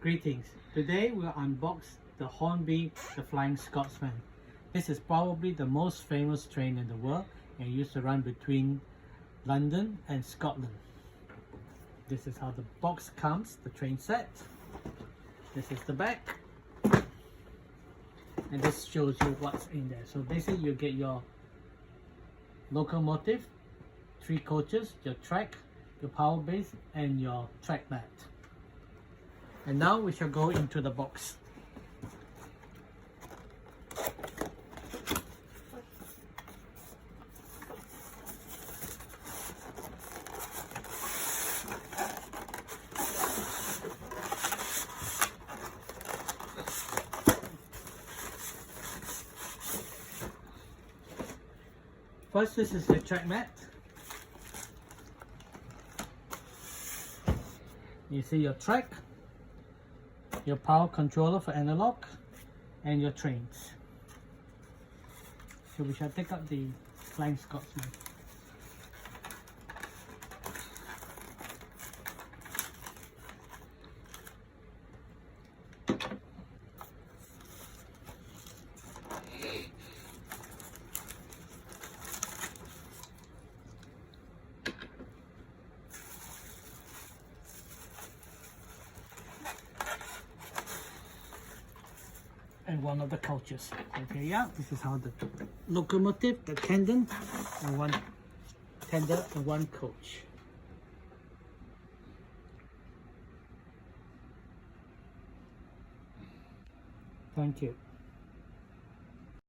Greetings. Today we'll unbox the Hornby, the Flying Scotsman. This is probably the most famous train in the world and used to run between London and Scotland. This is how the box comes, the train set. This is the back. And this shows you what's in there. So basically you get your locomotive, 3 coaches, your track, your power base, and your track mat. And now we shall go into the box. First, this is the track mat. You see your track, your power controller for analog, and your trains. So we shall take out the Flying Scotsman. And one of the coaches. Okay, yeah, this is how the locomotive, the tandem, and one tender and one coach. Thank you.